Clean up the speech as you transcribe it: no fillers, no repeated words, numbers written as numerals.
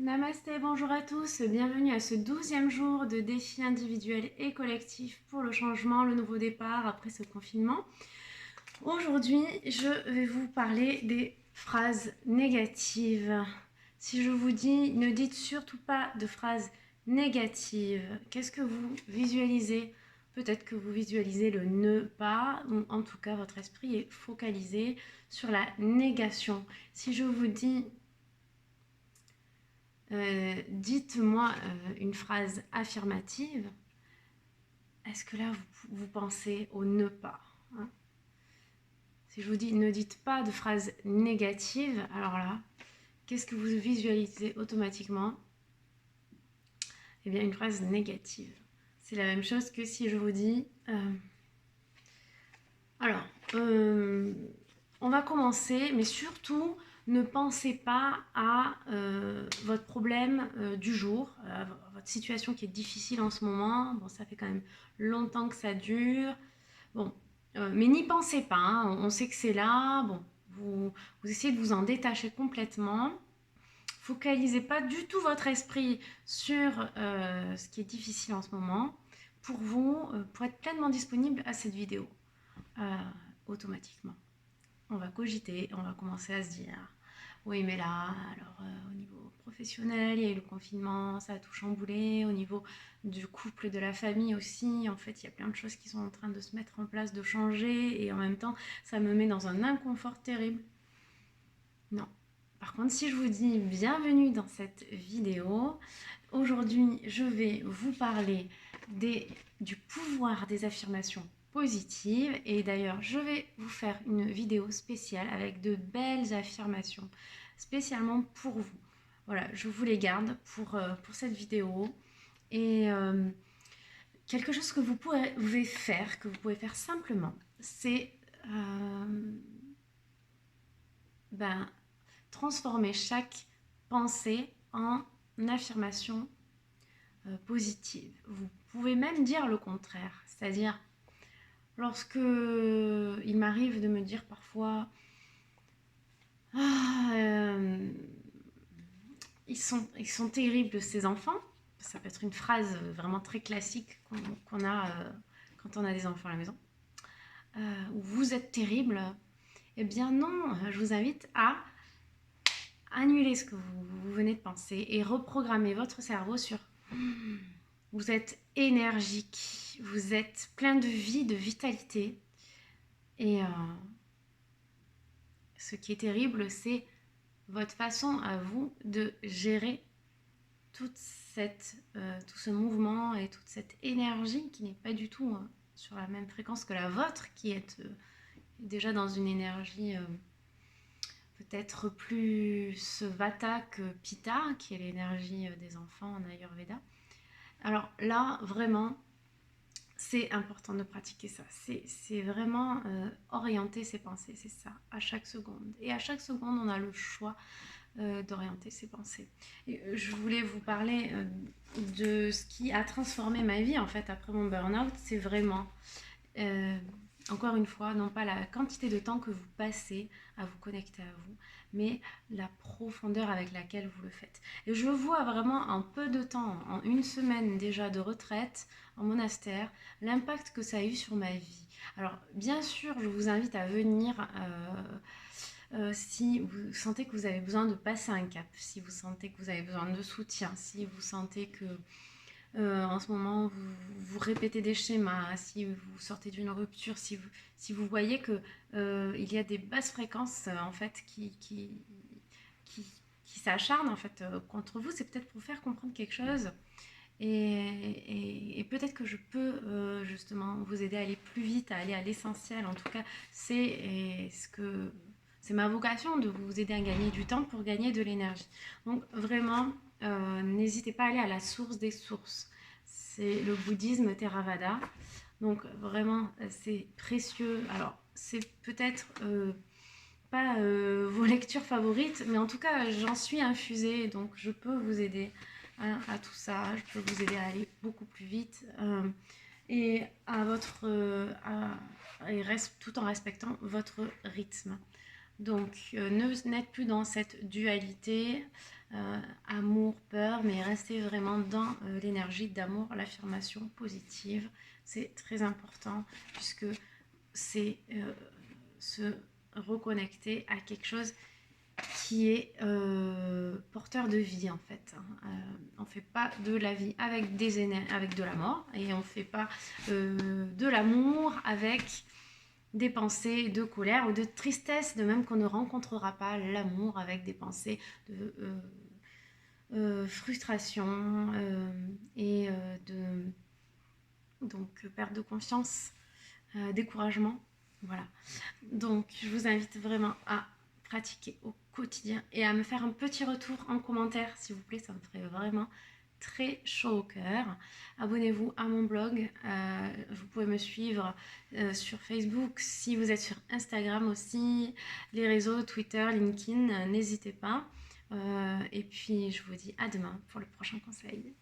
Namasté, bonjour à tous, bienvenue à ce 12e jour de défi individuel et collectif pour le changement, le nouveau départ après ce confinement. Aujourd'hui, je vais vous parler des phrases négatives. Si je vous dis, ne dites surtout pas de phrases négatives, qu'est-ce que vous visualisez? Peut-être que vous visualisez le ne pas, ou en tout cas votre esprit est focalisé sur la négation. Si je vous dis dites-moi une phrase affirmative, est-ce que là vous pensez au ne pas, hein? Si je vous dis ne dites pas de phrases négatives, alors là, qu'est-ce que vous visualisez automatiquement? Eh bien, une phrase négative. C'est la même chose que si je vous dis on va commencer, mais surtout ne pensez pas à votre problème du jour, votre situation qui est difficile en ce moment. Bon, ça fait quand même longtemps que ça dure. Bon, mais n'y pensez pas, hein. On sait que c'est là. Bon, vous essayez de vous en détacher complètement. Focalisez pas du tout votre esprit sur ce qui est difficile en ce moment pour vous, pour être pleinement disponible à cette vidéo automatiquement. On va cogiter, on va commencer à se dire oui mais là, alors au niveau professionnel, il y a eu le confinement, ça a tout chamboulé, au niveau du couple, de la famille aussi, en fait il y a plein de choses qui sont en train de se mettre en place, de changer, et en même temps ça me met dans un inconfort terrible. Non. Par contre, si je vous dis bienvenue dans cette vidéo, aujourd'hui je vais vous parler du pouvoir des affirmations positives, et d'ailleurs je vais vous faire une vidéo spéciale avec de belles affirmations spécialement pour vous. Voilà, je vous les garde pour cette vidéo, et quelque chose que vous pouvez faire simplement, c'est transformer chaque pensée en affirmation positive. Vous pouvez même dire le contraire, c'est-à-dire lorsque il m'arrive de me dire parfois ils sont terribles ces enfants, ça peut être une phrase vraiment très classique qu'on a quand on a des enfants à la maison, ou vous êtes terrible. Eh bien non, je vous invite à annuler ce que vous venez de penser et reprogrammer votre cerveau sur vous êtes énergique, vous êtes plein de vie, de vitalité. Et ce qui est terrible, c'est votre façon à vous de gérer tout ce mouvement et toute cette énergie qui n'est pas du tout sur la même fréquence que la vôtre, qui est déjà dans une énergie peut-être plus Vata que Pitta, qui est l'énergie des enfants en Ayurveda. Alors là, vraiment, c'est important de pratiquer ça. C'est vraiment orienter ses pensées, c'est ça, à chaque seconde. Et à chaque seconde, on a le choix d'orienter ses pensées. Et je voulais vous parler de ce qui a transformé ma vie, en fait, après mon burn-out. C'est vraiment, encore une fois, non pas la quantité de temps que vous passez à vous connecter à vous, mais la profondeur avec laquelle vous le faites. Et je vois vraiment en peu de temps, en une semaine déjà de retraite en monastère, l'impact que ça a eu sur ma vie. Alors bien sûr, je vous invite à venir si vous sentez que vous avez besoin de passer un cap, si vous sentez que vous avez besoin de soutien, si vous sentez que en ce moment vous répétez des schémas, si vous sortez d'une rupture, si vous voyez que il y a des basses fréquences en fait qui s'acharnent en fait contre vous, c'est peut-être pour faire comprendre quelque chose. Et peut-être que je peux justement vous aider à aller plus vite, à aller à l'essentiel. En tout cas, c'est ma vocation de vous aider à gagner du temps pour gagner de l'énergie. Donc vraiment, n'hésitez pas à aller à la source des sources. C'est le bouddhisme Theravada. Donc vraiment, c'est précieux. Alors, c'est peut-être pas vos lectures favorites, mais en tout cas, j'en suis infusée, donc je peux vous aider à tout ça. Je peux vous aider à aller beaucoup plus vite et tout en respectant votre rythme. Donc, n'êtes plus dans cette dualité. amour, peur, mais restez vraiment dans l'énergie d'amour, l'affirmation positive. C'est très important puisque c'est se reconnecter à quelque chose qui est porteur de vie en fait. On ne fait pas de la vie avec avec de la mort et on ne fait pas de l'amour avec des pensées de colère ou de tristesse, de même qu'on ne rencontrera pas l'amour avec des pensées de frustration et donc perte de confiance, découragement. Voilà. Donc, je vous invite vraiment à pratiquer au quotidien et à me faire un petit retour en commentaire, s'il vous plaît. Ça me ferait vraiment très chaud au cœur. Abonnez-vous à mon blog. Vous pouvez me suivre sur Facebook. Si vous êtes sur Instagram aussi, les réseaux Twitter, LinkedIn, n'hésitez pas. Et puis, je vous dis à demain pour le prochain conseil.